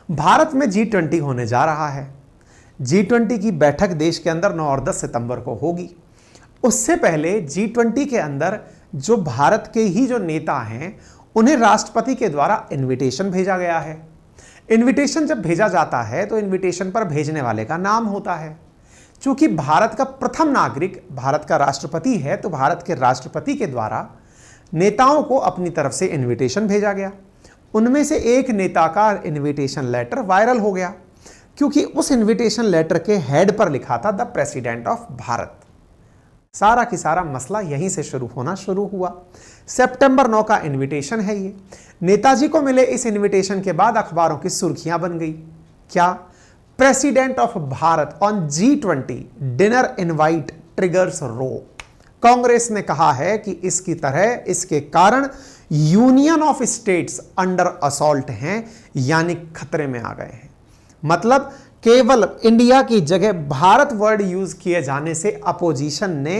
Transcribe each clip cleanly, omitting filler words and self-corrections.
भारत में G20 होने जा रहा है। G20 की बैठक देश के अंदर 9 और 10 सितंबर को होगी। उससे पहले G20 के अंदर जो भारत के ही जो नेता हैं उन्हें राष्ट्रपति के द्वारा इनविटेशन भेजा गया है। इनविटेशन जब भेजा जाता है तो इनविटेशन पर भेजने वाले का नाम होता है। चूंकि भारत का प्रथम नागरिक भारत का राष्ट्रपति है तो भारत के राष्ट्रपति के द्वारा नेताओं को अपनी तरफ से इनविटेशन भेजा गया। उनमें से एक नेता का इनविटेशन लेटर वायरल हो गया क्योंकि उस इनविटेशन लेटर के हेड पर लिखा था द प्रेसिडेंट ऑफ भारत। सारा की सारा मसला यहीं से शुरू हुआ। सितंबर 9 का इनविटेशन है ये। नेताजी को मिले इस इनविटेशन के बाद अखबारों की सुर्खियां बन गई। क्या? President of Bharat on G20 dinner invite triggers row. Congress ने कहा है कि इसके कारण union of states under assault हैं, यानी खतरे में आ गए हैं। मतलब केवल इंडिया की जगह भारत वर्ड यूज किए जाने से अपोजिशन ने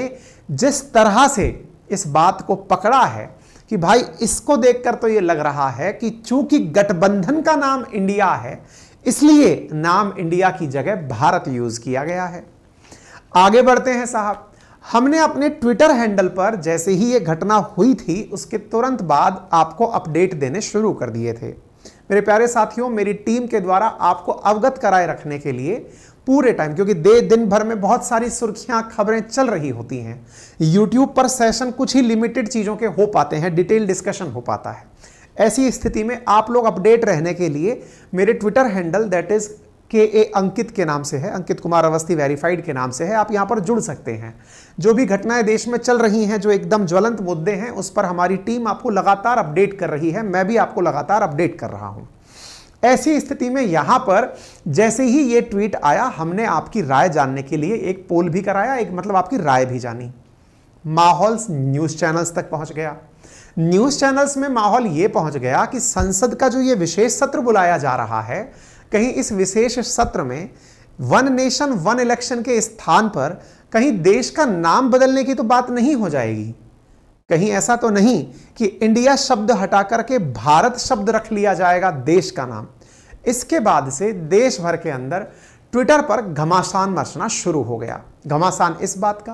जिस तरह से इस बात को पकड़ा है कि भाई इसको देखकर तो ये लग रहा है कि चूंकि गठबंधन का नाम इंडिया है इसलिए नाम इंडिया की जगह भारत यूज किया गया है। आगे बढ़ते हैं साहब। हमने अपने ट्विटर हैंडल पर जैसे ही ये घटना हुई थी उसके तुरंत बाद आपको अपडेट देने शुरू कर दिए थे। मेरे प्यारे साथियों, मेरी टीम के द्वारा आपको अवगत कराए रखने के लिए पूरे टाइम, क्योंकि दिन भर में बहुत सारी सुर्खियां खबरें चल रही होती हैं। यूट्यूब पर सेशन कुछ ही लिमिटेड चीज़ों के हो पाते हैं, डिटेल डिस्कशन हो पाता है। ऐसी स्थिति में आप लोग अपडेट रहने के लिए मेरे Twitter handle that is KA अंकित के नाम से है, अंकित कुमार अवस्थी वेरीफाइड के नाम से है, आप यहां पर जुड़ सकते हैं। जो भी घटनाएं देश में चल रही हैं, जो एकदम ज्वलंत मुद्दे हैं, उस पर हमारी टीम आपको लगातार अपडेट कर रही है। मैं भी आपको लगातार अपडेट कर रहा हूं। ऐसी स्थिति में यहां पर जैसे ही ये ट्वीट आया हमने आपकी राय जानने के लिए एक पोल भी कराया, एक मतलब आपकी राय भी जानी। माहौल न्यूज चैनल्स तक पहुंच गया। न्यूज चैनल्स में माहौल ये पहुंच गया कि संसद का जो ये विशेष सत्र बुलाया जा रहा है, कहीं इस विशेष सत्र में वन नेशन वन इलेक्शन के स्थान पर कहीं देश का नाम बदलने की तो बात नहीं हो जाएगी। कहीं ऐसा तो नहीं कि इंडिया शब्द हटा करके भारत शब्द रख लिया जाएगा देश का नाम। इसके बाद से देश भर के अंदर ट्विटर पर घमासान मचना शुरू हो गया। घमासान इस बात का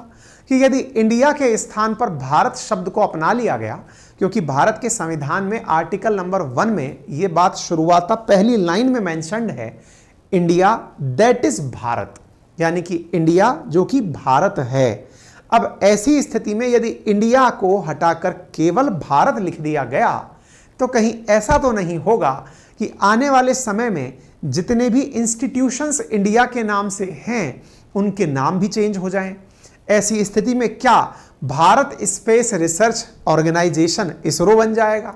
कि यदि इंडिया के स्थान पर भारत शब्द को अपना लिया गया, क्योंकि भारत के संविधान में आर्टिकल नंबर 1 में यह बात शुरुआत पहली लाइन में मेंशन्ड है, इंडिया दैट इज भारत, यानी कि इंडिया जो कि भारत है। अब ऐसी स्थिति में यदि इंडिया को हटाकर केवल भारत लिख दिया गया तो कहीं ऐसा तो नहीं होगा कि आने वाले समय में जितने भी इंस्टीट्यूशंस इंडिया के नाम से हैं उनके नाम भी चेंज हो जाएं। ऐसी स्थिति में क्या Bharat space research organisation ISRO बन जाएगा?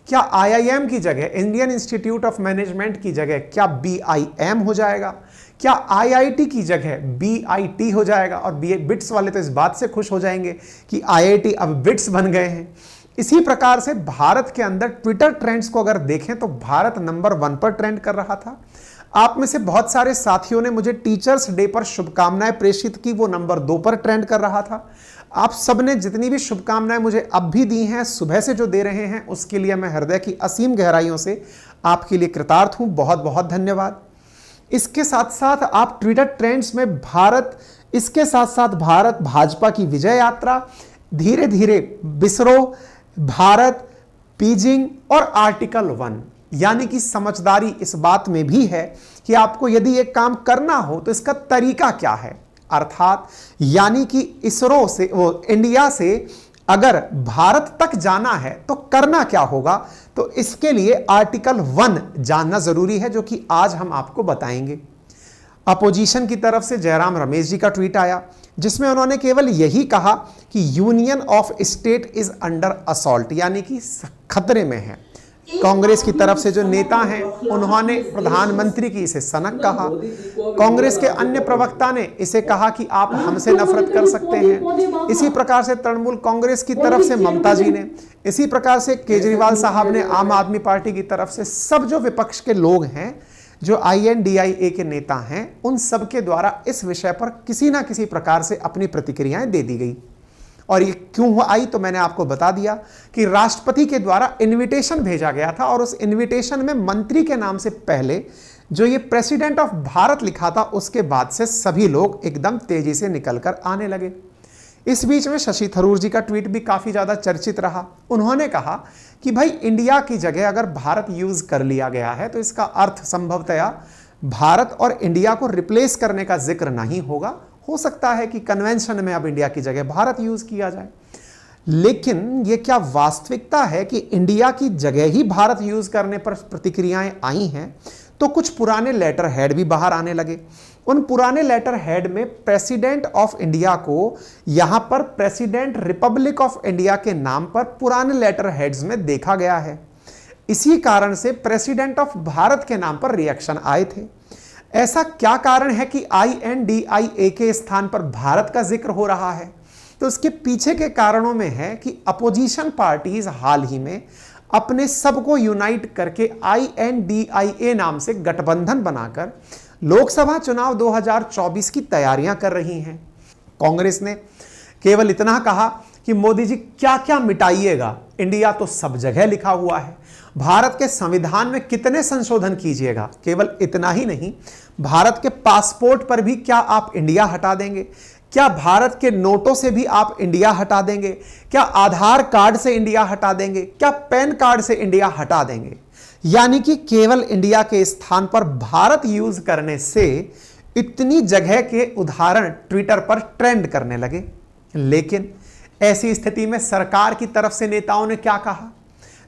क्या IIM की जगह इंडियन इंस्टीट्यूट ऑफ मैनेजमेंट की जगह क्या BIM हो जाएगा? क्या IIT की जगह BIT हो जाएगा? और बिट्स वाले तो इस बात से खुश हो जाएंगे कि IIT अब बिट्स बन गए हैं। इसी प्रकार से भारत के अंदर ट्विटर ट्रेंड्स को अगर देखें तो भारत नंबर 1 पर ट्रेंड कर रहा था। आप में से बहुत सारे साथियों ने मुझे टीचर्स डे पर शुभकामनाएं प्रेषित की, वो नंबर 2 पर ट्रेंड कर रहा था। आप सबने जितनी भी शुभकामनाएं मुझे अब भी दी हैं, सुबह से जो दे रहे हैं, उसके लिए मैं हृदय की असीम गहराइयों से आपके लिए कृतार्थ हूं। बहुत बहुत धन्यवाद। इसके साथ साथ आप ट्विटर ट्रेंड्स में भारत, इसके साथ साथ भारत भाजपा की विजय यात्रा, धीरे धीरे बिसरो, भारत, बीजिंग और आर्टिकल 1, यानी कि समझदारी इस बात में भी है कि आपको यदि एक काम करना हो तो इसका तरीका क्या है, अर्थात यानी कि इसरो से इंडिया से अगर भारत तक जाना है तो करना क्या होगा, तो इसके लिए आर्टिकल 1 जानना जरूरी है, जो कि आज हम आपको बताएंगे। अपोजिशन की तरफ से जयराम रमेश जी का ट्वीट आया जिसमें उन्होंने केवल यही कहा कि union of state is under assault, यानी कि खतरे में है। कांग्रेस की तरफ से जो नेता हैं उन्होंने प्रधानमंत्री की इसे सनक कहा। कांग्रेस के अन्य प्रवक्ता ने इसे कहा कि आप हमसे नफरत कर सकते हैं। इसी प्रकार से तृणमूल कांग्रेस की तरफ से ममता जी ने, इसी प्रकार से केजरीवाल साहब ने आम आदमी पार्टी की तरफ से, सब जो विपक्ष के लोग हैं, जो INDIA के नेता हैं, उन सब के द्वारा इस विषय पर किसी ना किसी प्रकार से अपनी प्रतिक्रियाएं दे दी गई। और ये क्यों आई तो मैंने आपको बता दिया कि राष्ट्रपति के द्वारा इनविटेशन भेजा गया था और उस इनविटेशन में मंत्री के नाम से पहले जो ये प्रेसिडेंट ऑफ भारत लिखा था उसके बाद से सभी लोग एकदम तेजी से निकलकर आने लगे। इस बीच में शशि थरूर जी का ट्वीट भी काफी ज्यादा चर्चित रहा। उन्होंने कहा कि भाई इंडिया की जगह अगर भारत यूज कर लिया गया है तो इसका अर्थ संभवतया भारत और इंडिया को रिप्लेस करने का जिक्र नहीं होगा। हो सकता है कि कन्वेंशन में अब इंडिया की जगह भारत यूज किया जाए, लेकिन यह क्या वास्तविकता है कि इंडिया की जगह ही भारत यूज करने पर प्रतिक्रियाएं आई हैं? तो कुछ पुराने लेटर हेड भी बाहर आने लगे। उन पुराने लेटर हेड में प्रेसिडेंट ऑफ इंडिया को यहां पर प्रेसिडेंट रिपब्लिक ऑफ इंडिया के नाम पर पुराने लेटर हेड्स में देखा गया है। इसी कारण से प्रेसिडेंट ऑफ भारत के नाम पर रिएक्शन आए थे। ऐसा क्या कारण है कि INDIA के स्थान पर भारत का जिक्र हो रहा है? तो उसके पीछे के कारणों में है कि अपोजिशन पार्टीज हाल ही में अपने सबको यूनाइट करके INDIA नाम से गठबंधन बनाकर लोकसभा चुनाव 2024 की तैयारियां कर रही हैं। कांग्रेस ने केवल इतना कहा कि मोदी जी क्या क्या मिटाइएगा, इंडिया तो सब जगह लिखा हुआ है। भारत के संविधान में कितने संशोधन कीजिएगा, केवल इतना ही नहीं, भारत के पासपोर्ट पर भी क्या आप इंडिया हटा देंगे? क्या भारत के नोटों से भी आप इंडिया हटा देंगे? क्या आधार कार्ड से इंडिया हटा देंगे? क्या पैन कार्ड से इंडिया हटा देंगे? यानी कि केवल इंडिया के स्थान पर भारत यूज करने से इतनी जगह के उदाहरण ट्विटर पर ट्रेंड करने लगे। लेकिन ऐसी स्थिति में सरकार की तरफ से नेताओं ने क्या कहा?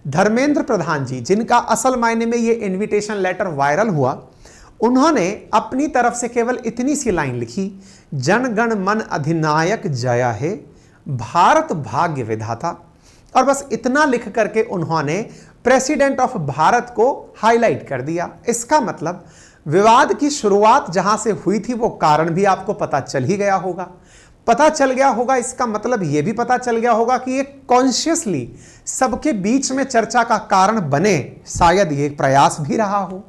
धर्मेंद्र प्रधान जी, जिनका असल मायने में यह इनविटेशन लेटर वायरल हुआ, उन्होंने अपनी तरफ से केवल इतनी सी लाइन लिखी, जन गण मन अधिनायक जया है, भारत भाग्य विधाता। और बस इतना लिख करके उन्होंने प्रेसिडेंट ऑफ भारत को हाईलाइट कर दिया। इसका मतलब विवाद की शुरुआत जहां से हुई थी वो कारण भी आपको पता चल ही गया होगा। पता चल गया होगा, इसका मतलब यह भी पता चल गया होगा कि ये कॉन्शियसली सबके बीच में चर्चा का कारण बने, शायद ये प्रयास भी रहा हो।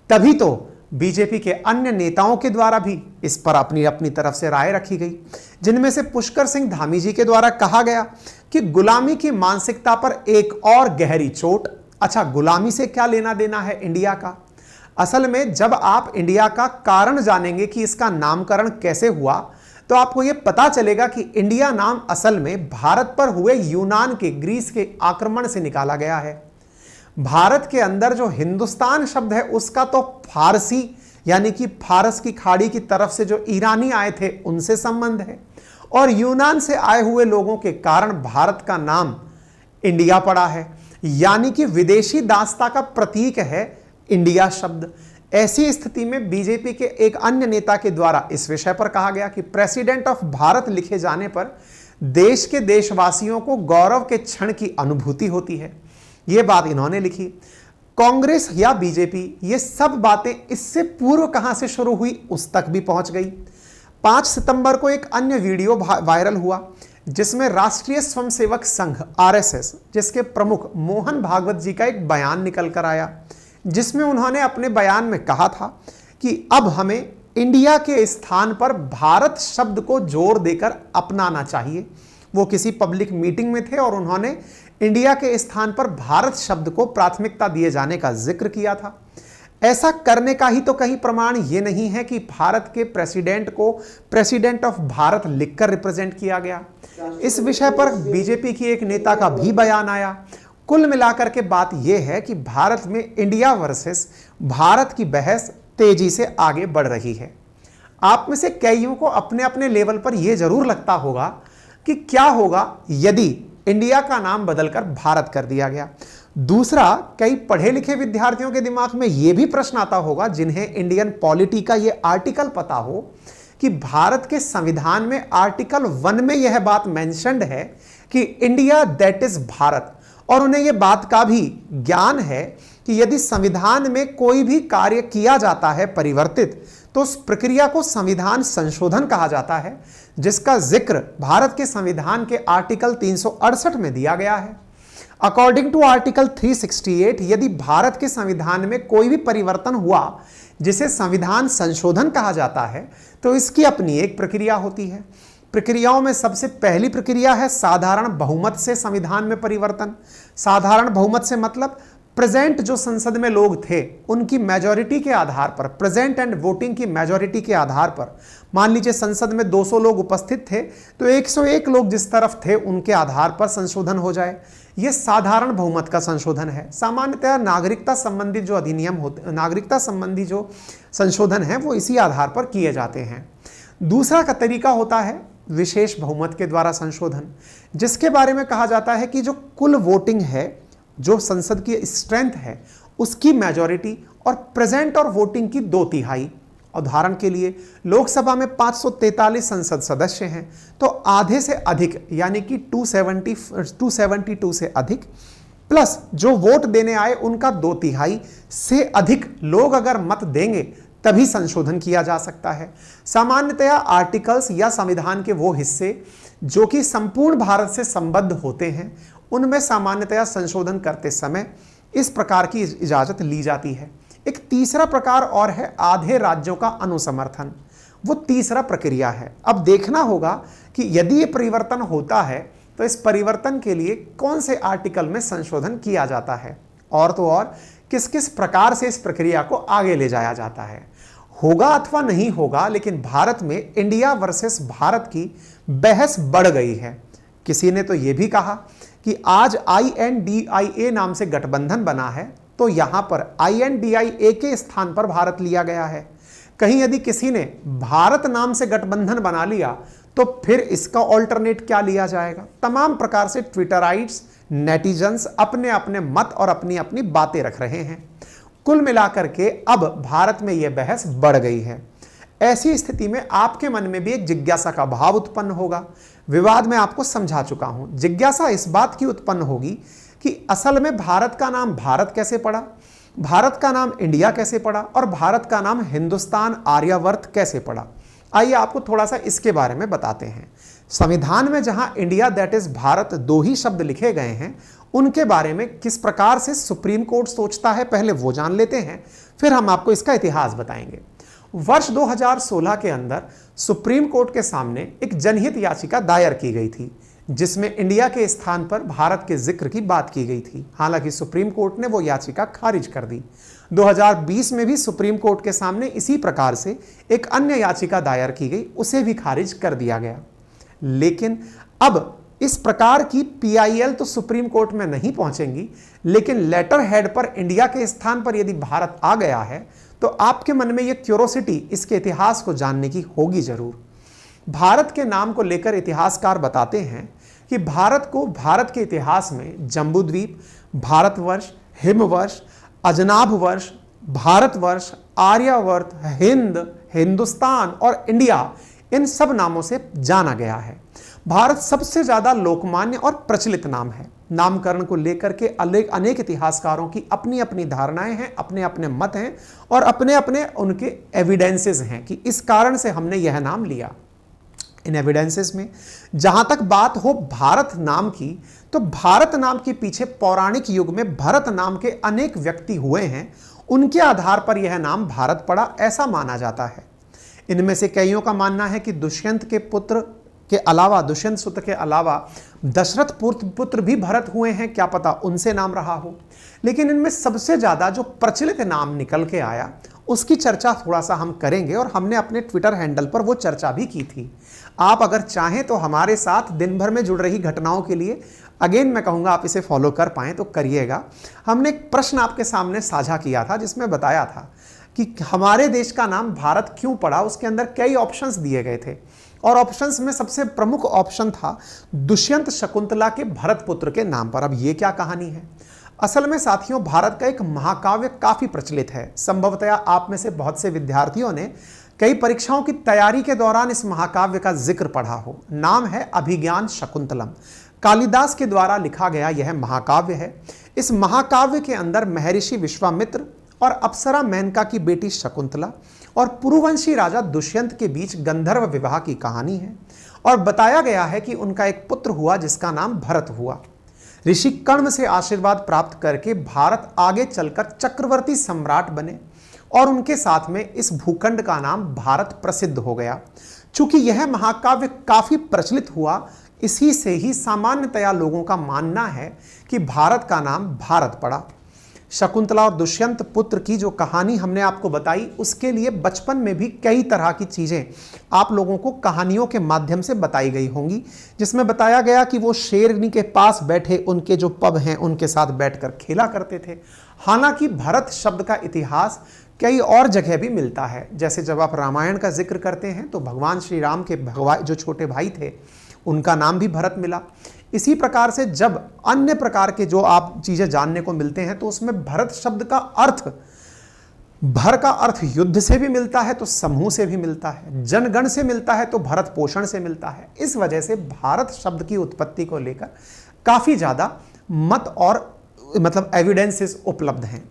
तभी तो बीजेपी के अन्य नेताओं के द्वारा भी इस पर अपनी अपनी तरफ से राय रखी गई, जिनमें से पुष्कर सिंह धामी जी के द्वारा कहा गया कि गुलामी की मानसिकता पर एक और गहरी चोट। अच्छा, गुलामी से क्या लेना देना है इंडिया का? असल में जब आप इंडिया का कारण जानेंगे कि इसका नामकरण कैसे हुआ, तो आपको यह पता चलेगा कि इंडिया नाम असल में भारत पर हुए यूनान के, ग्रीस के आक्रमण से निकाला गया है। भारत के अंदर जो हिंदुस्तान शब्द है उसका तो फारसी यानी कि फारस की खाड़ी की तरफ से जो ईरानी आए थे उनसे संबंध है, और यूनान से आए हुए लोगों के कारण भारत का नाम इंडिया पड़ा है। यानी कि विदेशी दासता का प्रतीक है इंडिया शब्द। ऐसी स्थिति में बीजेपी के एक अन्य नेता के द्वारा इस विषय पर कहा गया कि प्रेसिडेंट ऑफ भारत लिखे जाने पर देश के देशवासियों को गौरव के क्षण की अनुभूति होती है। यह बात इन्होंने लिखी। कांग्रेस या बीजेपी ये सब बातें इससे पूर्व कहां से शुरू हुई उस तक भी पहुंच गई। 5 सितंबर को एक अन्य वीडियो वायरल हुआ जिसमें राष्ट्रीय स्वयंसेवक संघ RSS जिसके प्रमुख मोहन भागवत जी का एक बयान निकल कर आया, जिसमें उन्होंने अपने बयान में कहा था कि अब हमें इंडिया के स्थान पर भारत शब्द को जोर देकर अपनाना चाहिए। वो किसी पब्लिक मीटिंग में थे और उन्होंने इंडिया के स्थान पर भारत शब्द को प्राथमिकता दिए जाने का जिक्र किया था। ऐसा करने का ही तो कहीं प्रमाण ये नहीं है कि भारत के प्रेसिडेंट को प्रेसिडेंट ऑफ भारत लिखकर रिप्रेजेंट किया गया। इस विषय पर बीजेपी की एक नेता का भी बयान आया। कुल मिलाकर के बात यह है कि भारत में इंडिया वर्सेस भारत की बहस तेजी से आगे बढ़ रही है। आप में से कईयों को अपने अपने लेवल पर यह जरूर लगता होगा कि क्या होगा यदि इंडिया का नाम बदलकर भारत कर दिया गया। दूसरा, कई पढ़े लिखे विद्यार्थियों के दिमाग में यह भी प्रश्न आता होगा, जिन्हें इंडियन पॉलिटी का यह आर्टिकल पता हो, कि भारत के संविधान में आर्टिकल 1 में यह बात मेंशन्ड है कि इंडिया दैट इज भारत, और उन्हें यह बात का भी ज्ञान है कि यदि संविधान में कोई भी कार्य किया जाता है परिवर्तित, तो उस प्रक्रिया को संविधान संशोधन कहा जाता है, जिसका जिक्र भारत के संविधान के आर्टिकल 368 में दिया गया है। अकॉर्डिंग टू आर्टिकल 368, यदि भारत के संविधान में कोई भी परिवर्तन हुआ जिसे संविधान संशोधन कहा जाता है, तो इसकी अपनी एक प्रक्रिया होती है। प्रक्रियाओं में सबसे पहली प्रक्रिया है साधारण बहुमत से संविधान में परिवर्तन। साधारण बहुमत से मतलब प्रेजेंट जो संसद में लोग थे उनकी मेजॉरिटी के आधार पर, प्रेजेंट एंड वोटिंग की मेजॉरिटी के आधार पर, मान लीजिए संसद में 200 लोग उपस्थित थे तो 101 लोग जिस तरफ थे उनके आधार पर संशोधन हो जाए। यह साधारण बहुमत का संशोधन है। सामान्यतः नागरिकता संबंधी जो अधिनियम होते, नागरिकता संबंधी जो संशोधन है वो इसी आधार पर किए जाते हैं। दूसरा का तरीका होता है विशेष बहुमत के द्वारा संशोधन, जिसके बारे में कहा जाता है कि जो कुल वोटिंग है, जो संसद की स्ट्रेंथ है, उसकी मेजॉरिटी और प्रेजेंट और वोटिंग की 2/3। उदाहरण के लिए लोकसभा में 543 संसद सदस्य हैं तो आधे से अधिक यानी कि 272 से अधिक प्लस जो वोट देने आए उनका 2/3 से अधिक लोग अगर मत देंगे तभी संशोधन किया जा सकता है। सामान्यतया आर्टिकल्स या संविधान के वो हिस्से जो कि संपूर्ण भारत से संबद्ध होते हैं उनमें सामान्यतया संशोधन करते समय इस प्रकार की इजाजत ली जाती है। एक तीसरा प्रकार और है आधे राज्यों का अनुसमर्थन। वो तीसरा प्रक्रिया है। अब देखना होगा कि यदि ये परिवर्तन होता है तो इस परिवर्तन के लिए कौन से आर्टिकल में संशोधन किया जाता है और तो और किस किस प्रकार से इस प्रक्रिया को आगे ले जाया जाता है। होगा अथवा नहीं होगा, लेकिन भारत में इंडिया वर्सेस भारत की बहस बढ़ गई है। किसी ने तो यह भी कहा कि आज INDIA नाम से गठबंधन बना है तो यहां पर INDIA के स्थान पर भारत लिया गया है। कहीं यदि किसी ने भारत नाम से गठबंधन बना लिया तो फिर इसका ऑल्टरनेट क्या लिया जाएगा। तमाम प्रकार से ट्विटराइट्स, नेटिजन्स अपने अपने मत और अपनी अपनी बातें रख रहे हैं। कुल मिलाकर के अब भारत में यह बहस बढ़ गई है। ऐसी स्थिति में आपके मन में भी एक जिज्ञासा का भाव उत्पन्न होगा। विवाद में आपको समझा चुका हूं। जिज्ञासा इस बात की उत्पन्न होगी कि असल में भारत का नाम भारत कैसे पड़ा, भारत का नाम इंडिया कैसे पड़ा और भारत का नाम हिंदुस्तान आर्यावर्त कैसे पड़ा। आइए आपको थोड़ा सा इसके बारे में बताते हैं। संविधान में जहां इंडिया दैट इज भारत 2 ही शब्द लिखे गए हैं उनके बारे में किस प्रकार से सुप्रीम कोर्ट सोचता है पहले वो जान लेते हैं, फिर हम आपको इसका इतिहास बताएंगे। वर्ष 2016 के अंदर सुप्रीम कोर्ट के सामने एक जनहित याचिका दायर की गई थी जिसमें इंडिया के स्थान पर भारत के जिक्र की बात की गई थी। हालांकि सुप्रीम कोर्ट ने वो याचिका खारिज कर दी। 2020 में भी सुप्रीम कोर्ट के सामने इसी प्रकार से एक अन्य याचिका दायर की गई, उसे भी खारिज कर दिया गया। लेकिन अब इस प्रकार की PIL तो सुप्रीम कोर्ट में नहीं पहुंचेंगी, लेकिन लेटर हेड पर इंडिया के स्थान पर यदि भारत आ गया है तो आपके मन में यह क्यूरोसिटी इसके इतिहास को जानने की होगी जरूर। भारत के नाम को लेकर इतिहासकार बताते हैं कि भारत को भारत के इतिहास में जम्बूद्वीप, भारतवर्ष, हिमवर्ष, अजनाभ वर्ष, भारतवर्ष, आर्यावर्त, हिंद, हिंदुस्तान और इंडिया, इन सब नामों से जाना गया है। भारत सबसे ज्यादा लोकमान्य और प्रचलित नाम है। नामकरण को लेकर के अनेक इतिहासकारों की अपनी अपनी धारणाएं हैं, अपने अपने मत हैं और अपने अपने उनके एविडेंसेस हैं कि इस कारण से हमने यह नाम लिया। इन एविडेंसेस में जहां तक बात हो भारत नाम की, तो भारत नाम के पीछे पौराणिक युग में भरत नाम के अनेक व्यक्ति हुए हैं, उनके आधार पर यह नाम भारत पड़ा ऐसा माना जाता है। इनमें से कईयों का मानना है कि दुष्यंत के पुत्र के अलावा, दुष्यंत सुत के अलावा दशरथ पुत्र भी भरत हुए हैं, क्या पता उनसे नाम रहा हो। लेकिन इनमें सबसे ज्यादा जो प्रचलित नाम निकल के आया उसकी चर्चा थोड़ा सा हम करेंगे और हमने अपने ट्विटर हैंडल पर वो चर्चा भी की थी। आप अगर चाहें तो हमारे साथ दिन भर में जुड़ रही घटनाओं के लिए अगेन मैं कहूँगा आप इसे फॉलो कर पाएँ तो करिएगा। हमने एक प्रश्न आपके सामने साझा किया था जिसमें बताया था कि हमारे देश का नाम भारत क्यों पड़ा। उसके अंदर कई ऑप्शंस दिए गए थे और ऑप्शंस में सबसे प्रमुख ऑप्शन था दुष्यंत शकुंतला के भरत पुत्र के नाम पर। अब ये क्या कहानी है? असल में साथियों, भारत का एक महाकाव्य काफी प्रचलित है। संभवतः आप में से बहुत से विद्यार्थियों ने कई परीक्षाओं की तैयारी के दौरान इस महाकाव्य का जिक्र पढ़ा हो। नाम है अभिज्ञान शकुंतलम। कालिदास के द्वारा लिखा गया यह महाकाव्य है। इस महाकाव्य के अंदर महर्षि विश्वामित्र और अप्सरा मेनका की बेटी शकुंतला और पुरुवंशी राजा दुष्यंत के बीच गंधर्व विवाह की कहानी है और बताया गया है कि उनका एक पुत्र हुआ जिसका नाम भरत हुआ। ऋषि कर्ण से आशीर्वाद प्राप्त करके भारत आगे चलकर चक्रवर्ती सम्राट बने और उनके साथ में इस भूखंड का नाम भारत प्रसिद्ध हो गया। चूंकि यह महाकाव्य काफी प्रचलित हुआ, इसी से ही सामान्यतया लोगों का मानना है कि भारत का नाम भारत पड़ा। शकुंतला और दुष्यंत पुत्र की जो कहानी हमने आपको बताई, उसके लिए बचपन में भी कई तरह की चीज़ें आप लोगों को कहानियों के माध्यम से बताई गई होंगी, जिसमें बताया गया कि वो शेरनी के पास बैठे उनके जो पब हैं उनके साथ बैठकर खेला करते थे। हालांकि भरत शब्द का इतिहास कई और जगह भी मिलता है। जैसे जब आप रामायण का जिक्र करते हैं तो भगवान श्री राम के जो छोटे भाई थे उनका नाम भी भरत मिला। इसी प्रकार से जब अन्य प्रकार के जो आप चीजें जानने को मिलते हैं तो उसमें भरत शब्द का अर्थ, भर का अर्थ युद्ध से भी मिलता है तो समूह से भी मिलता है, जनगण से मिलता है तो भरत पोषण से मिलता है। इस वजह से भारत शब्द की उत्पत्ति को लेकर काफी ज्यादा मत और मतलब एविडेंसेस उपलब्ध हैं।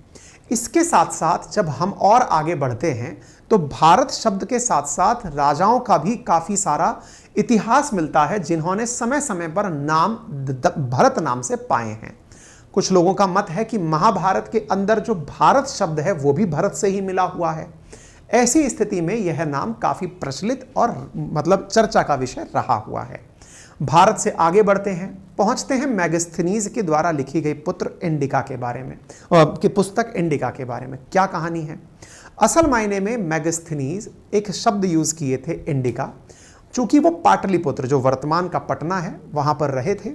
इसके साथ साथ जब हम और आगे बढ़ते हैं तो भारत शब्द के साथ साथ राजाओं का भी काफी सारा इतिहास मिलता है, जिन्होंने समय समय पर नाम भरत नाम से पाए हैं। कुछ लोगों का मत है कि महाभारत के अंदर जो भारत शब्द है वो भी भरत से ही मिला हुआ है। ऐसी स्थिति में यह नाम काफी प्रचलित और मतलब चर्चा का विषय रहा हुआ है। भारत से आगे बढ़ते हैं, पहुंचते हैं मेगास्थनीज के द्वारा लिखी गई पुत्र इंडिका के बारे में, की पुस्तक इंडिका के बारे में। क्या कहानी है? असल मायने में मेगास्थनीज एक शब्द यूज किए थे इंडिका, चूंकि वो पाटलिपुत्र जो वर्तमान का पटना है वहां पर रहे थे,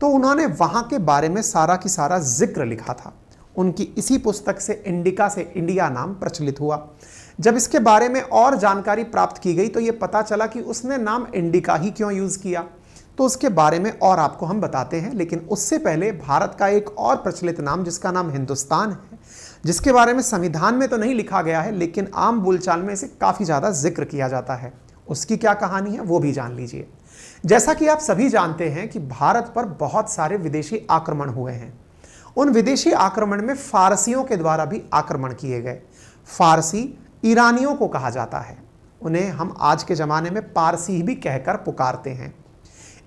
तो उन्होंने वहां के बारे में सारा की सारा जिक्र लिखा था। उनकी इसी पुस्तक से इंडिका से इंडिया नाम प्रचलित हुआ। जब इसके बारे में और जानकारी प्राप्त की गई तो ये पता चला कि उसने नाम इंडिका ही क्यों यूज किया, तो उसके बारे में और आपको हम बताते हैं। लेकिन उससे पहले भारत का एक और प्रचलित नाम जिसका नाम हिंदुस्तान है, जिसके बारे में संविधान में तो नहीं लिखा गया है लेकिन आम बोलचाल में इसे काफी ज्यादा जिक्र किया जाता है, उसकी क्या कहानी है वो भी जान लीजिए। जैसा कि आप सभी जानते हैं कि भारत पर बहुत सारे विदेशी आक्रमण हुए हैं। उन विदेशी आक्रमण में फारसियों के द्वारा भी आक्रमण किए गए। फारसी ईरानियों को कहा जाता है, उन्हें हम आज के जमाने में पारसी भी कहकर पुकारते हैं।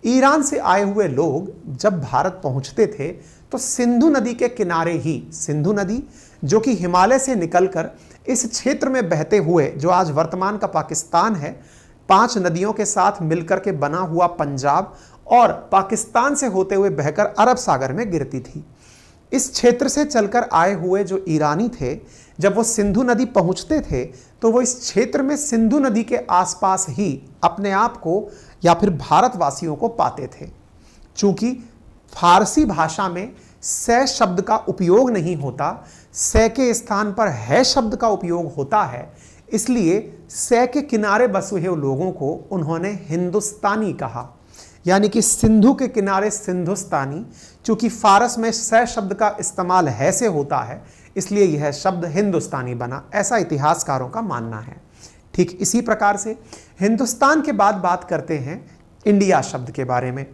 ईरान से आए हुए लोग जब भारत पहुंचते थे तो सिंधु नदी के किनारे ही, सिंधु नदी जो कि हिमालय से निकलकर इस क्षेत्र में बहते हुए जो आज वर्तमान का पाकिस्तान है, 5 नदियों के साथ मिलकर के बना हुआ पंजाब और पाकिस्तान से होते हुए बहकर अरब सागर में गिरती थी। इस क्षेत्र से चलकर आए हुए जो ईरानी थे, जब वो सिंधु नदी पहुंचते थे तो वो इस क्षेत्र में सिंधु नदी के आसपास ही अपने आप को या फिर भारतवासियों को पाते थे। चूंकि फारसी भाषा में से शब्द का उपयोग नहीं होता, से के स्थान पर है शब्द का उपयोग होता है, इसलिए से के किनारे बसे हुए लोगों को उन्होंने हिंदुस्तानी कहा, यानी कि सिंधु के किनारे सिंधुस्तानी। चूंकि फारस में से शब्द का इस्तेमाल है से होता है, इसलिए यह शब्द हिंदुस्तानी बना, ऐसा इतिहासकारों का मानना है। ठीक इसी प्रकार से हिंदुस्तान के बाद बात करते हैं इंडिया शब्द के बारे में।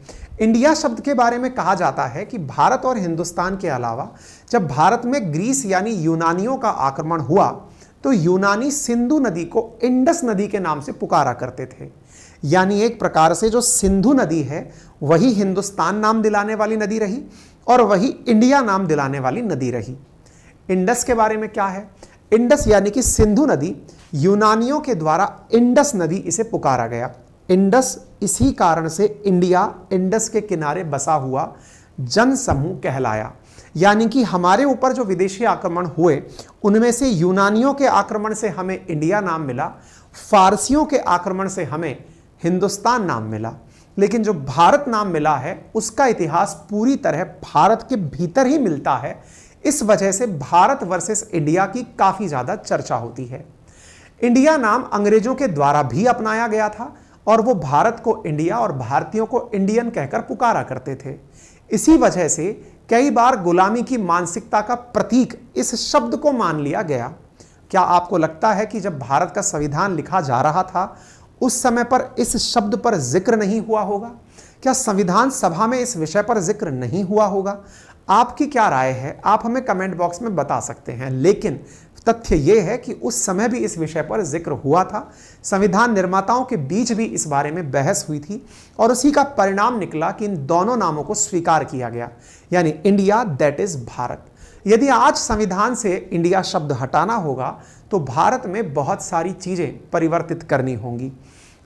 इंडिया शब्द के बारे में कहा जाता है कि भारत और हिंदुस्तान के अलावा जब भारत में ग्रीस यानी यूनानियों का आक्रमण हुआ तो यूनानी सिंधु नदी को इंडस नदी के नाम से पुकारा करते थे। यानी एक प्रकार से जो सिंधु नदी है वही हिंदुस्तान नाम दिलाने वाली नदी रही और वही इंडिया नाम दिलाने वाली नदी रही। इंडस के बारे में क्या है? इंडस यानी कि सिंधु नदी, यूनानियों के द्वारा इंडस नदी इसे पुकारा गया। इंडस इसी कारण से इंडिया, इंडस के किनारे बसा हुआ जन समूह कहलाया। यानी कि हमारे ऊपर जो विदेशी आक्रमण हुए उनमें से यूनानियों के आक्रमण से हमें इंडिया नाम मिला, फारसियों के आक्रमण से हमें हिंदुस्तान नाम मिला। लेकिन जो भारत नाम मिला है उसका इतिहास पूरी तरह भारत के भीतर ही मिलता है। इस वजह से भारत वर्सेस इंडिया की काफी ज्यादा चर्चा होती है। इंडिया नाम अंग्रेजों के द्वारा भी अपनाया गया था और वो भारत को इंडिया और भारतीयों को इंडियन कहकर पुकारा करते थे। इसी वजह से कई बार गुलामी की मानसिकता का प्रतीक इस शब्द को मान लिया गया। क्या आपको लगता है कि जब भारत का संविधान लिखा जा रहा था उस समय पर इस शब्द पर जिक्र नहीं हुआ होगा? क्या संविधान सभा में इस विषय पर जिक्र नहीं हुआ होगा? आपकी क्या राय है? आप हमें कमेंट बॉक्स में बता सकते हैं। लेकिन तथ्य यह है कि उस समय भी इस विषय पर जिक्र हुआ था। संविधान निर्माताओं के बीच भी इस बारे में बहस हुई थी और उसी का परिणाम निकला कि इन दोनों नामों को स्वीकार किया गया, यानी इंडिया दैट इज भारत। यदि आज संविधान से इंडिया शब्द हटाना होगा तो भारत में बहुत सारी चीजें परिवर्तित करनी होंगी।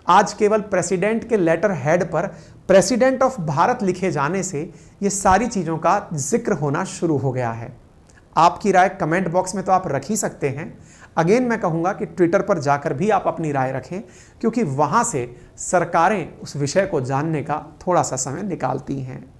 आज केवल प्रेसिडेंट के लेटर हेड पर प्रेसिडेंट ऑफ भारत लिखे जाने से ये सारी चीजों का जिक्र होना शुरू हो गया है। आपकी राय कमेंट बॉक्स में तो आप रख ही सकते हैं। अगेन मैं कहूँगा कि ट्विटर पर जाकर भी आप अपनी राय रखें, क्योंकि वहाँ से सरकारें उस विषय को जानने का थोड़ा सा समय निकालती हैं।